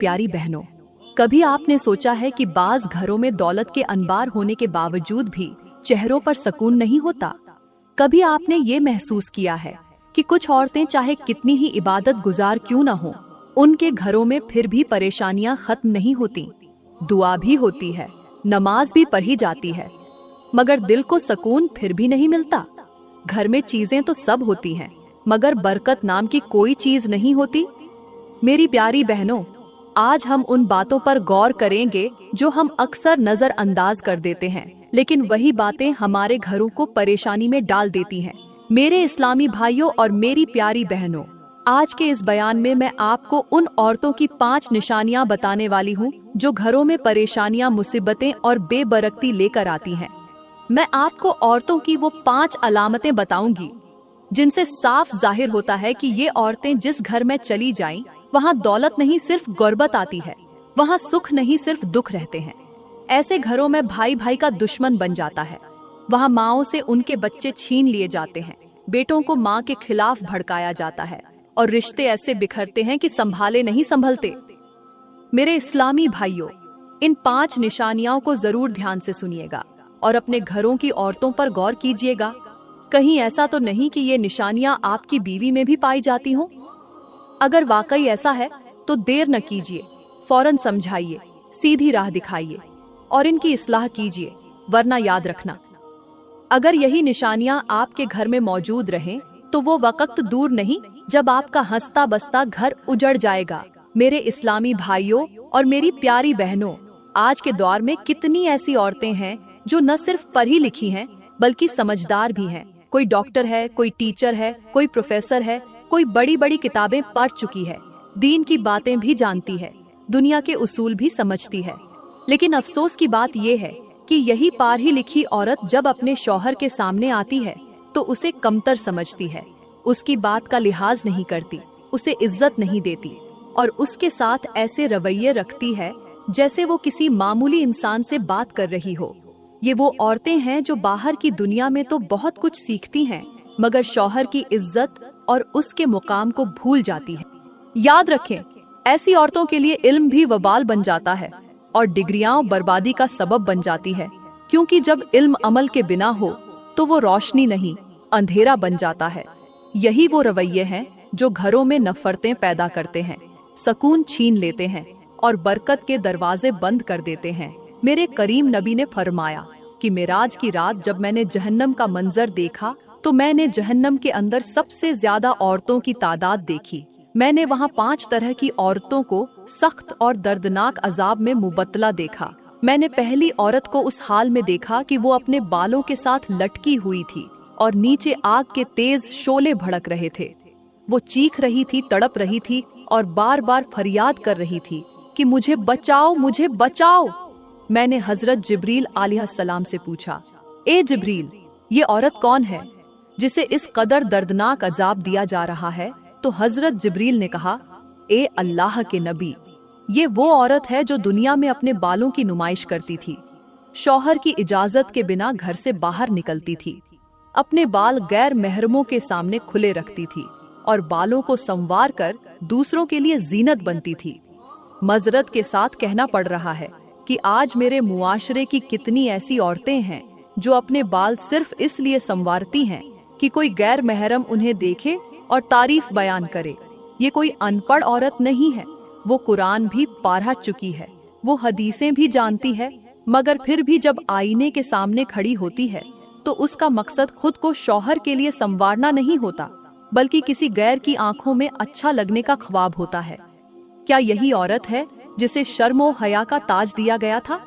प्यारी बहनों, कभी आपने सोचा है कि बाज घरों में दौलत के अनबार होने के बावजूद भी चेहरों पर सुकून नहीं होता? कभी आपने ये महसूस किया है कि कुछ औरतें चाहे कितनी ही इबादत गुजार क्यों न हो, उनके घरों में फिर भी परेशानियां खत्म नहीं होती? दुआ भी होती है, नमाज भी पढ़ी जाती है, मगर दिल को सुकून फिर भी नहीं मिलता। घर में चीजें तो सब होती हैं, मगर बरकत नाम की कोई चीज नहीं होती। मेरी प्यारी बहनों, आज हम उन बातों पर गौर करेंगे जो हम अक्सर नजरअंदाज कर देते हैं, लेकिन वही बातें हमारे घरों को परेशानी में डाल देती हैं। मेरे इस्लामी भाइयों और मेरी प्यारी बहनों, आज के इस बयान में मैं आपको उन औरतों की 5 निशानियां बताने वाली हूं जो घरों में परेशानियां, मुसीबतें और बेबरकती लेकर आती हैं। मैं आपको औरतों की वो 5 अलामतें बताऊंगी जिनसे साफ जाहिर होता है कि ये औरतें जिस घर में चली जाएं, वहाँ दौलत नहीं सिर्फ गुर्बत आती है, वहाँ सुख नहीं सिर्फ दुख रहते हैं। ऐसे घरों में भाई भाई का दुश्मन बन जाता है, वहाँ माँओं से उनके बच्चे छीन लिए जाते हैं, बेटों को माँ के खिलाफ भड़काया जाता है और रिश्ते ऐसे बिखरते हैं कि संभाले नहीं संभलते। मेरे इस्लामी भाइयों, इन 5 निशानियों को जरूर ध्यान से सुनिएगा और अपने घरों की औरतों पर गौर कीजिएगा। कहीं ऐसा तो नहीं कि ये निशानियां आपकी बीवी में भी पाई जाती हों? अगर वाकई ऐसा है तो देर न कीजिए, फौरन समझाइए, सीधी राह दिखाइए और इनकी इस्लाह कीजिए, वरना याद रखना, अगर यही निशानियां आपके घर में मौजूद रहें तो वो वक्त दूर नहीं जब आपका हंसता बसता घर उजड़ जाएगा। मेरे इस्लामी भाइयों और मेरी प्यारी बहनों, आज के दौर में कितनी ऐसी औरतें हैं जो न सिर्फ पढ़ी लिखी हैं बल्कि समझदार भी हैं। कोई डॉक्टर है, कोई टीचर है, कोई प्रोफेसर है, कोई बड़ी बड़ी किताबें पढ़ चुकी है, दीन की बातें भी जानती है, दुनिया के उसूल भी समझती है। लेकिन अफसोस की बात यह है कि यही पढ़ी लिखी औरत जब अपने शौहर के सामने आती है तो उसे कमतर समझती है, उसकी बात का लिहाज नहीं करती, उसे इज्जत नहीं देती और उसके साथ ऐसे रवैये रखती है जैसे वो किसी मामूली इंसान से बात कर रही हो। ये वो औरतें हैं जो बाहर की दुनिया में तो बहुत कुछ सीखती हैं, मगर शौहर की इज्जत और उसके मुकाम को भूल जाती है। याद रखें, ऐसी औरतों के लिए इल्म भी वबाल बन जाता है और डिग्रियां बर्बादी का सबब बन जाती है, क्योंकि जब इल्म अमल के बिना हो तो वो रोशनी नहीं, अंधेरा बन जाता है। यही वो रवैये हैं जो घरों में नफरतें पैदा करते हैं, सुकून छीन लेते हैं और बरकत के दरवाजे बंद कर देते हैं। मेरे करीम नबी ने फरमाया कि मेराज की रात जब मैंने जहन्नम का मंजर देखा तो मैंने जहन्नम के अंदर सबसे ज्यादा औरतों की तादाद देखी। मैंने वहाँ 5 तरह की औरतों को सख्त और दर्दनाक अजाब में मुबतला देखा। मैंने पहली औरत को उस हाल में देखा कि वो अपने बालों के साथ लटकी हुई थी और नीचे आग के तेज शोले भड़क रहे थे। वो चीख रही थी, तड़प रही थी और बार बार फरियाद कर रही थी कि मुझे बचाओ, मुझे बचाओ। मैंने हजरत जिब्रील अलैहिस्सलाम से पूछा, ए जिब्रील, ये औरत कौन है जिसे इस कदर दर्दनाक अजाब दिया जा रहा है? तो हजरत जिब्रील ने कहा, ए अल्लाह के नबी, ये वो औरत है जो दुनिया में अपने बालों की नुमाइश करती थी, शौहर की इजाजत के बिना घर से बाहर निकलती थी, अपने बाल गैर महरमों के सामने खुले रखती थी और बालों को संवार कर दूसरों के लिए जीनत बनती थी। मजरत के साथ कहना पड़ रहा है कि आज मेरे मुआशरे की कितनी ऐसी औरतें हैं जो अपने बाल सिर्फ इसलिए संवारती हैं कि कोई गैर महरम उन्हें देखे और तारीफ बयान करे। ये कोई अनपढ़ औरत नहीं है, वो कुरान भी पढ़ चुकी है, वो हदीसें भी जानती है, मगर फिर भी जब आईने के सामने खड़ी होती है तो उसका मकसद खुद को शौहर के लिए संवारना नहीं होता, बल्कि किसी गैर की आंखों में अच्छा लगने का ख्वाब होता है। क्या यही औरत है जिसे शर्म और हया का ताज दिया गया था?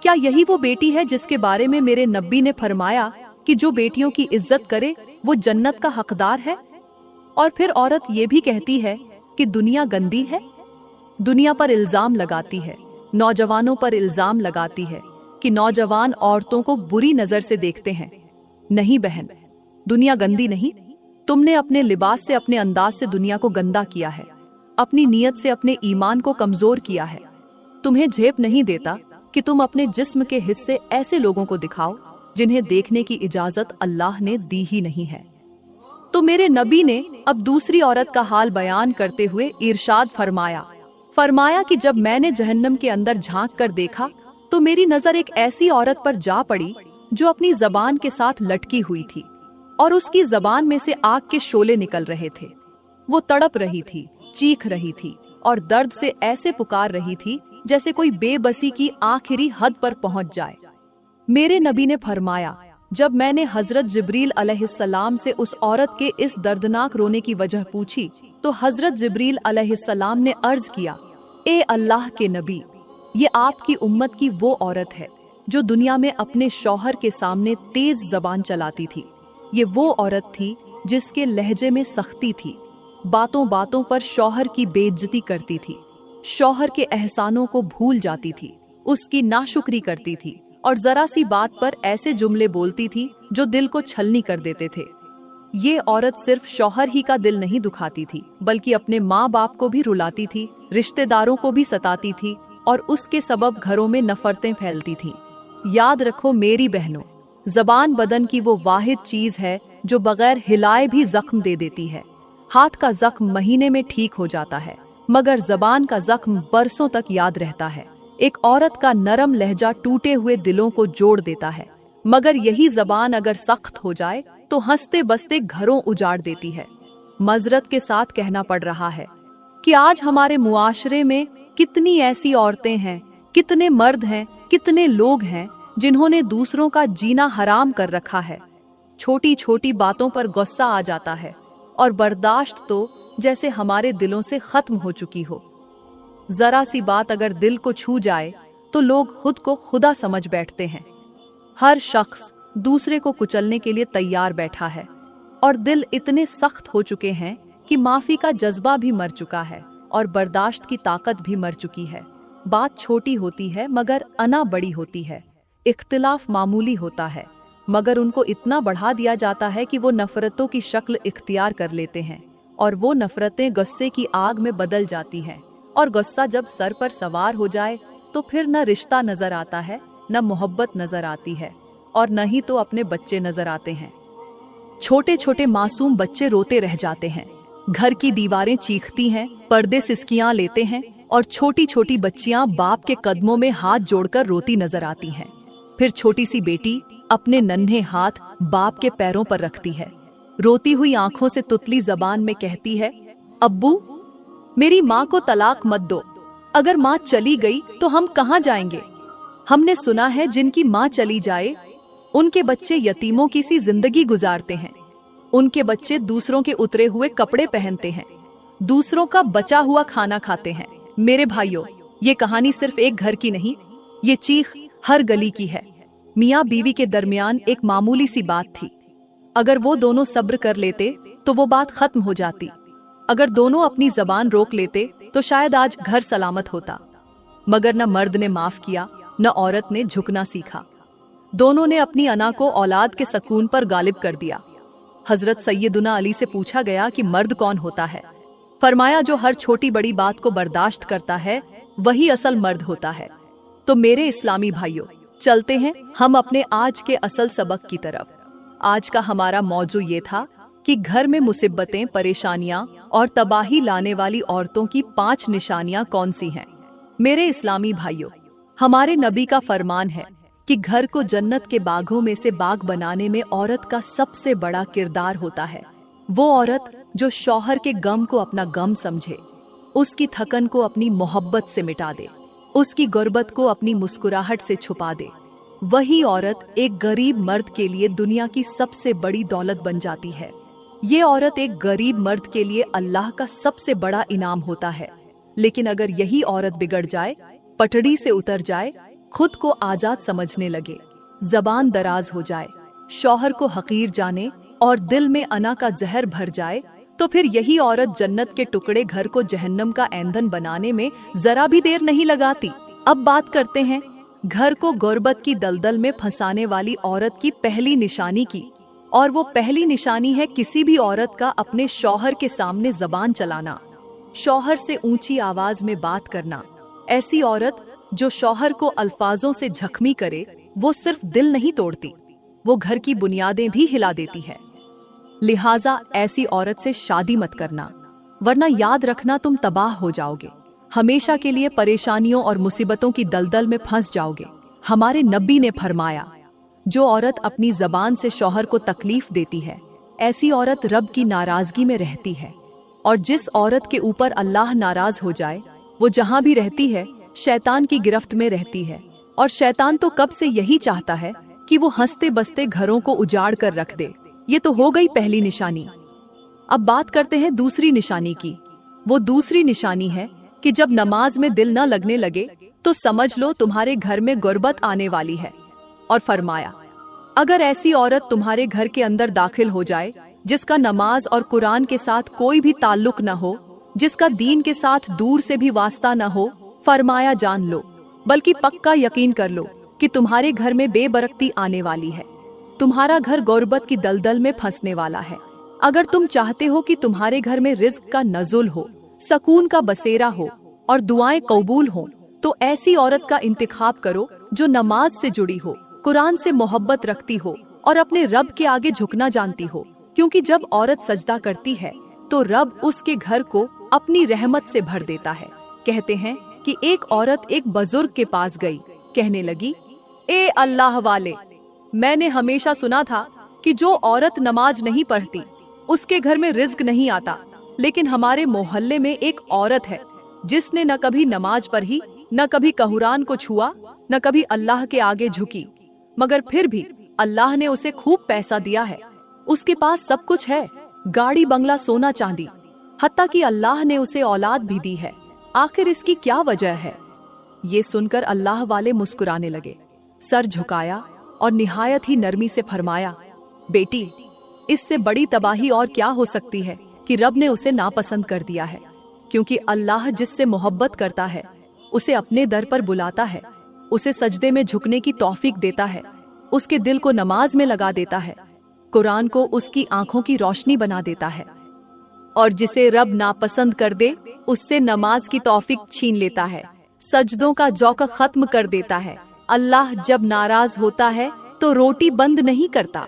क्या यही वो बेटी है जिसके बारे में मेरे नबी ने फरमाया कि जो बेटियों की इज्जत करे वो जन्नत का हकदार है? और फिर औरत ये भी कहती है कि दुनिया गंदी है, दुनिया पर इल्जाम लगाती है, नौजवानों पर इल्जाम लगाती है कि नौजवान औरतों को बुरी नजर से देखते हैं। नहीं बहन, दुनिया गंदी नहीं, तुमने अपने लिबास से, अपने अंदाज से दुनिया को गंदा किया है, अपनी नीयत से अपने ईमान को कमजोर किया है। तुम्हें झेप नहीं देता कि तुम अपने जिस्म के हिस्से ऐसे लोगों को दिखाओ जिन्हें देखने की इजाजत अल्लाह ने दी ही नहीं है। तो मेरे नबी ने अब दूसरी औरत का हाल बयान करते हुए इरशाद फरमाया, फरमाया कि जब मैंने जहन्नम के अंदर झांक कर देखा तो मेरी नजर एक ऐसी औरत पर जा पड़ी जो अपनी जबान के साथ लटकी हुई थी और उसकी जबान में से आग के शोले निकल रहे थे। वो तड़प रही थी, चीख रही थी और दर्द से ऐसे पुकार रही थी जैसे कोई बेबसी की आखिरी हद पर पहुंच जाए। मेरे नबी ने फरमाया, जब मैंने हजरत जिब्रील अलैहिस्सलाम से उस औरत के इस दर्दनाक रोने की वजह पूछी तो हजरत जिब्रील अलैहिस्सलाम ने अर्ज किया, ए अल्लाह के नबी, ये आपकी उम्मत की वो औरत है जो दुनिया में अपने शौहर के सामने तेज जबान चलाती थी। ये वो औरत थी जिसके लहजे में सख्ती थी, बातों बातों पर शौहर की बेइज्जती करती थी, शौहर के एहसानों को भूल जाती थी, उसकी नाशुक्री करती थी और जरा सी बात पर ऐसे जुमले बोलती थी जो दिल को छलनी कर देते थे। ये औरत सिर्फ शौहर ही का दिल नहीं दुखाती थी बल्कि अपने माँ बाप को भी रुलाती थी, रिश्तेदारों को भी सताती थी और उसके सबब घरों में नफरतें फैलती थीं। याद रखो मेरी बहनों, जबान बदन की वो वाहिद चीज है जो बगैर हिलाए भी जख्म दे देती है। हाथ का जख्म महीने में ठीक हो जाता है मगर जबान का जख्म बरसों तक याद रहता है। एक औरत का नरम लहजा टूटे हुए दिलों को जोड़ देता है मगर यही जबान अगर सख्त हो जाए तो हंसते बसते घरों उजाड़ देती है। मजरत के साथ कहना पड़ रहा है कि आज हमारे मुआशरे में कितनी ऐसी औरतें हैं, कितने मर्द हैं, कितने लोग हैं जिन्होंने दूसरों का जीना हराम कर रखा है। छोटी छोटी बातों पर गुस्सा आ जाता है और बर्दाश्त तो जैसे हमारे दिलों से खत्म हो चुकी हो। जरा सी बात अगर दिल को छू जाए तो लोग खुद को खुदा समझ बैठते हैं। हर शख्स दूसरे को कुचलने के लिए तैयार बैठा है और दिल इतने सख्त हो चुके हैं कि माफी का जज्बा भी मर चुका है और बर्दाश्त की ताकत भी मर चुकी है। बात छोटी होती है मगर अना बड़ी होती है, इख्तिलाफ मामूली होता है मगर उनको इतना बढ़ा दिया जाता है कि वो नफरतों की शक्ल इख्तियार कर लेते हैं और वो नफरतें गुस्से की आग में बदल जाती हैं और गुस्सा जब सर पर सवार हो जाए तो फिर न रिश्ता नजर आता है, न मोहब्बत नजर आती है और न ही तो अपने बच्चे नजर आते हैं। छोटे छोटे मासूम बच्चे रोते रह जाते हैं, घर की दीवारें चीखती हैं, पर्दे सिसकियां लेते हैं और छोटी छोटी बच्चियां बाप के कदमों में हाथ जोड़कर रोती नजर आती हैं। फिर छोटी सी बेटी अपने नन्हे हाथ बाप के पैरों पर रखती है, रोती हुई आंखों से तुतली जबान में कहती है, अब्बू मेरी माँ को तलाक मत दो, अगर माँ चली गई तो हम कहाँ जाएंगे। हमने सुना है जिनकी माँ चली जाए उनके बच्चे यतीमों की सी जिंदगी गुजारते हैं, उनके बच्चे दूसरों के उतरे हुए कपड़े पहनते हैं, दूसरों का बचा हुआ खाना खाते हैं। मेरे भाइयों, ये कहानी सिर्फ एक घर की नहीं, ये चीख हर गली की है। मियाँ बीवी के दरमियान एक मामूली सी बात थी, अगर वो दोनों सब्र कर लेते तो वो बात खत्म हो जाती। अगर दोनों अपनी जबान रोक लेते तो शायद आज घर सलामत होता, मगर न मर्द ने माफ किया न औरत ने झुकना सीखा। दोनों ने अपनी अना को औलाद के सकून पर गालिब कर दिया। हजरत सैयदुना अली से पूछा गया कि मर्द कौन होता है। फरमाया, जो हर छोटी बड़ी बात को बर्दाश्त करता है वही असल मर्द होता है। तो मेरे इस्लामी भाइयों, चलते हैं हम अपने आज के असल सबक की तरफ। आज का हमारा मौजू ये था कि घर में मुसीबतें, परेशानियां और तबाही लाने वाली औरतों की 5 निशानियां कौन सी हैं। मेरे इस्लामी भाइयों, हमारे नबी का फरमान है कि घर को जन्नत के बागों में से बाग बनाने में औरत का सबसे बड़ा किरदार होता है। वो औरत जो शौहर के गम को अपना गम समझे, उसकी थकन को अपनी मोहब्बत से मिटा दे, उसकी गुर्बत को अपनी मुस्कुराहट से छुपा दे, वही औरत एक गरीब मर्द के लिए दुनिया की सबसे बड़ी दौलत बन जाती है। ये औरत एक गरीब मर्द के लिए अल्लाह का सबसे बड़ा इनाम होता है। लेकिन अगर यही औरत बिगड़ जाए, पटड़ी से उतर जाए, खुद को आजाद समझने लगे, जबान दराज हो जाए, शौहर को हकीर जाने और दिल में अना का जहर भर जाए, तो फिर यही औरत जन्नत के टुकड़े घर को जहन्नम का ईंधन बनाने में जरा भी देर नहीं लगाती। अब बात करते हैं घर को गुर्बत की दलदल में फंसाने वाली औरत की पहली निशानी की, और वो पहली निशानी है किसी भी औरत का अपने शौहर के सामने जबान चलाना, शौहर से ऊंची आवाज में बात करना। ऐसी औरत जो शौहर को अल्फाजों से जख्मी करे, वो सिर्फ दिल नहीं तोड़ती, वो घर की बुनियादें भी हिला देती है। लिहाजा ऐसी औरत से शादी मत करना, वरना याद रखना तुम तबाह हो जाओगे। हमेशा के लिए परेशानियों और मुसीबतों की दलदल में फंस जाओगे। हमारे नबी ने फरमाया, जो औरत अपनी जबान से शौहर को तकलीफ देती है, ऐसी औरत रब की नाराजगी में रहती है। और जिस औरत के ऊपर अल्लाह नाराज हो जाए, वो जहां भी रहती है शैतान की गिरफ्त में रहती है। और शैतान तो कब से यही चाहता है कि वो हंसते बसते घरों को उजाड़ कर रख दे। ये तो हो गई पहली निशानी। अब बात करते हैं दूसरी निशानी की। वो दूसरी निशानी है कि जब नमाज में दिल न लगने लगे तो समझ लो तुम्हारे घर में गुर्बत आने वाली है। और फरमाया, अगर ऐसी औरत तुम्हारे घर के अंदर दाखिल हो जाए जिसका नमाज और कुरान के साथ कोई भी ताल्लुक न हो, जिसका दीन के साथ दूर से भी वास्ता न हो, फरमाया जान लो, बल्कि पक्का यकीन कर लो कि तुम्हारे घर में बेबरकती आने वाली है। तुम्हारा घर गुर्बत की दलदल में फंसने वाला है। अगर तुम चाहते हो कि तुम्हारे घर में रिज्क का नजुल हो, सकून का बसेरा हो और दुआएं कबूल हो, तो ऐसी औरत का इंतखाब करो जो नमाज से जुड़ी हो, कुरान से मोहब्बत रखती हो और अपने रब के आगे झुकना जानती हो। क्योंकि जब औरत सजदा करती है तो रब उसके घर को अपनी रहमत से भर देता है। कहते हैं कि एक औरत एक बुजुर्ग के पास गई, कहने लगी, ए अल्लाह वाले, मैंने हमेशा सुना था कि जो औरत नमाज नहीं पढ़ती उसके घर में रिज्क नहीं आता, लेकिन हमारे मोहल्ले में एक औरत है जिसने न कभी नमाज पढ़ी, न कभी कुरान को छुआ, न कभी अल्लाह के आगे झुकी, मगर फिर भी अल्लाह ने उसे खूब पैसा दिया है। उसके पास सब कुछ है, गाड़ी बंगला सोना चांदी, हत्ता कि अल्लाह ने उसे औलाद भी दी है। आखिर इसकी क्या वजह है? ये सुनकर अल्लाह वाले मुस्कुराने लगे, सर झुकाया और निहायत ही नरमी से फरमाया, बेटी, इससे बड़ी तबाही और क्या हो सकती है कि रब ने उसे नापसंद कर दिया है। क्योंकि अल्लाह जिससे मोहब्बत करता है उसे अपने दर पर बुलाता है, उसे सजदे में झुकने की तौफीक देता है, उसके दिल को नमाज में लगा देता है, कुरान को उसकी आंखों की रोशनी बना देता है। और जिसे रब नापसंद कर दे उससे नमाज की तौफीक छीन लेता है, सजदों का जौक खत्म कर देता है। अल्लाह जब नाराज होता है तो रोटी बंद नहीं करता,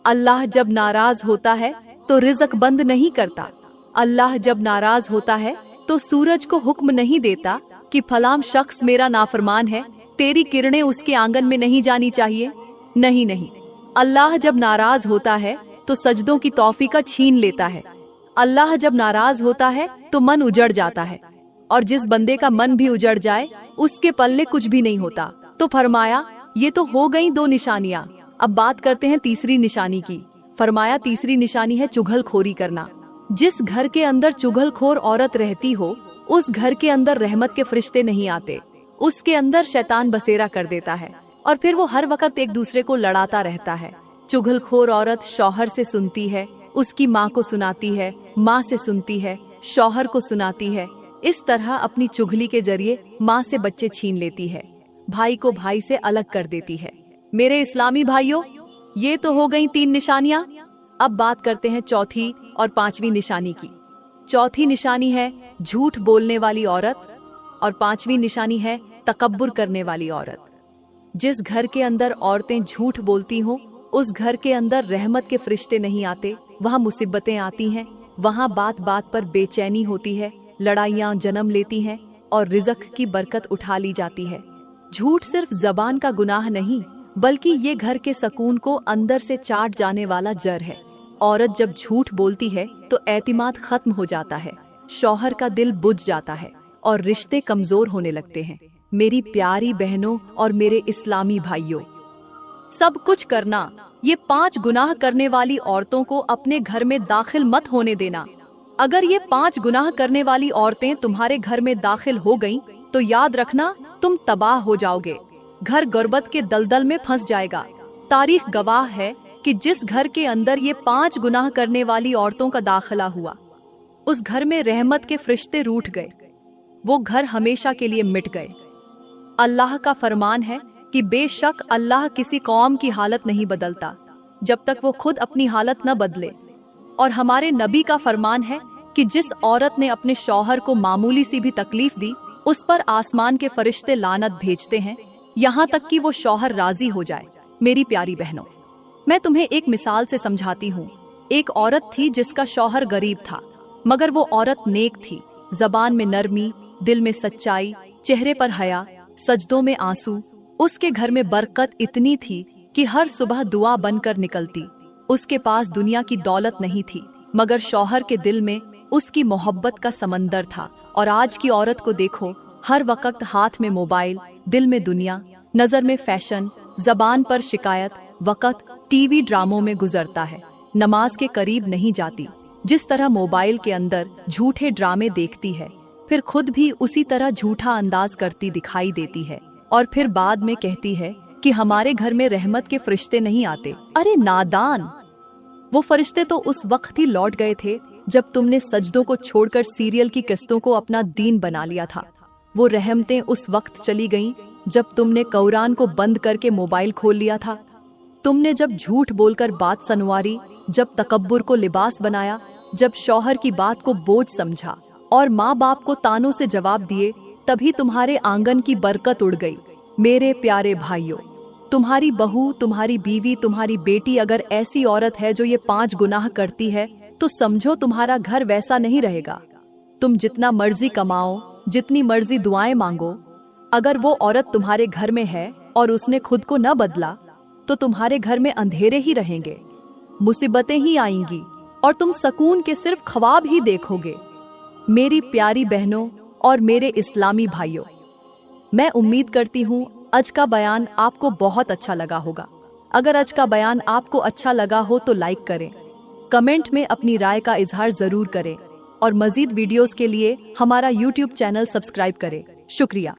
अल्लाह जब नाराज होता है तो रिज़्क बंद नहीं करता, अल्लाह जब नाराज होता है तो सूरज को हुक्म नहीं देता कि फलां शख्स मेरा नाफरमान है, तेरी किरणें उसके आंगन में नहीं जानी चाहिए। नहीं नहीं, अल्लाह जब नाराज होता है तो सजदों की तौफीक छीन लेता है। अल्लाह जब नाराज होता है तो मन उजड़ जाता है, और जिस बंदे का मन भी उजड़ जाए उसके पल्ले कुछ भी नहीं होता। तो फरमाया, ये तो हो गई दो निशानियां। अब बात करते हैं तीसरी निशानी की। फरमाया, तीसरी निशानी है चुगलखोरी करना। जिस घर के अंदर चुगलखोर औरत रहती हो उस घर के अंदर रहमत के फरिश्ते नहीं आते, उसके अंदर शैतान बसेरा कर देता है और फिर वो हर वक्त एक दूसरे को लड़ाता रहता है। चुगलखोर औरत शौहर से सुनती है, उसकी माँ को सुनाती है, माँ से सुनती है, शौहर को सुनाती है। इस तरह अपनी चुगली के जरिए माँ से बच्चे छीन लेती है, भाई को भाई से अलग कर देती है। मेरे इस्लामी भाइयों, ये तो हो गई तीन निशानियां। अब बात करते हैं चौथी और पांचवी निशानी की। चौथी निशानी है झूठ बोलने वाली औरत और पांचवी निशानी है तकब्बुर करने वाली औरत। जिस घर के अंदर औरतें झूठ बोलती हों उस घर के अंदर रहमत के फरिश्ते नहीं आते, वहाँ मुसीबतें आती हैं, वहाँ बात बात पर बेचैनी होती है, लड़ाइयाँ जन्म लेती हैं और रिज़्क की बरकत उठा ली जाती है। झूठ सिर्फ जबान का गुनाह नहीं, बल्कि ये घर के सकून को अंदर से चाट जाने वाला जर है। औरत जब झूठ बोलती है तो एतिमाद खत्म हो जाता है, शौहर का दिल बुझ जाता है और रिश्ते कमजोर होने लगते हैं। मेरी प्यारी बहनों और मेरे इस्लामी भाइयों, सब कुछ करना, ये 5 गुनाह करने वाली औरतों को अपने घर में दाखिल मत होने देना। अगर ये 5 गुनाह करने वाली औरतें तुम्हारे घर में दाखिल हो गईं, तो याद रखना तुम तबाह हो जाओगे, घर गुर्बत के दलदल में फंस जाएगा। तारीख गवाह है कि जिस घर के अंदर ये 5 गुनाह करने वाली औरतों का दाखिला हुआ, उस घर में रहमत के फरिश्ते रूठ गए, वो घर हमेशा के लिए मिट गए। अल्लाह का फरमान है कि बेशक अल्लाह किसी कौम की हालत नहीं बदलता जब तक वो खुद अपनी हालत न बदले। और हमारे नबी का फरमान है कि जिस औरत ने अपने शौहर को मामूली सी भी तकलीफ दी, उस पर आसमान के फरिश्ते लानत भेजते हैं, यहाँ तक कि वो शौहर राजी हो जाए। मेरी प्यारी बहनों, मैं तुम्हें एक मिसाल से समझाती हूँ। एक औरत थी जिसका शौहर गरीब था, मगर वो औरत नेक थी, जबान में नरमी, दिल में सच्चाई, चेहरे पर हया, सजदों में आंसू। उसके घर में बरकत इतनी थी कि हर सुबह दुआ बनकर निकलती। उसके पास दुनिया की दौलत नहीं थी, मगर शौहर के दिल में उसकी मोहब्बत का समंदर था। और आज की औरत को देखो, हर वक्त हाथ में मोबाइल, दिल में दुनिया, नजर में फैशन, जबान पर शिकायत, वक्त टीवी ड्रामों में गुजरता है। नमाज के करीब नहीं जाती। जिस तरह मोबाइल के अंदर झूठे ड्रामे देखती है, फिर खुद भी उसी तरह झूठा अंदाज करती दिखाई देती है। और फिर बाद में कहती है कि हमारे घर में रहमत के फरिश्ते नहीं आते। अरे नादान, वो फरिश्ते तो उस वक्त ही लौट गए थे जब तुमने सजदों को छोड़कर सीरियल की किस्तों को अपना दीन बना लिया था। वो रहमतें उस वक्त चली गईं जब तुमने कुरान को बंद करके मोबाइल खोल लिया था। तुमने जब झूठ बोलकर बात सनवारी, जब तकब्बुर को लिबास बनाया, जब शौहर की बात को बोझ समझा और माँ बाप को तानों से जवाब दिए, तभी तुम्हारे आंगन की बरकत उड़ गई। मेरे प्यारे भाइयों, तुम्हारी बहू, तुम्हारी बीवी, तुम्हारी बेटी अगर ऐसी औरत है जो ये 5 गुनाह करती है, तो समझो तुम्हारा घर वैसा नहीं रहेगा। तुम जितना मर्जी कमाओ, जितनी मर्जी दुआएं मांगो, अगर वो औरत तुम्हारे घर में है और उसने खुद को न बदला, तो तुम्हारे घर में अंधेरे ही रहेंगे, मुसीबतें ही आएंगी और तुम सुकून के सिर्फ ख्वाब ही देखोगे। मेरी प्यारी बहनों और मेरे इस्लामी भाइयों, मैं उम्मीद करती हूँ आज का बयान आपको बहुत अच्छा लगा होगा। अगर आज का बयान आपको अच्छा लगा हो तो लाइक करें, कमेंट में अपनी राय का इजहार जरूर करें और मजीद वीडियोस के लिए हमारा YouTube चैनल सब्सक्राइब करें। शुक्रिया।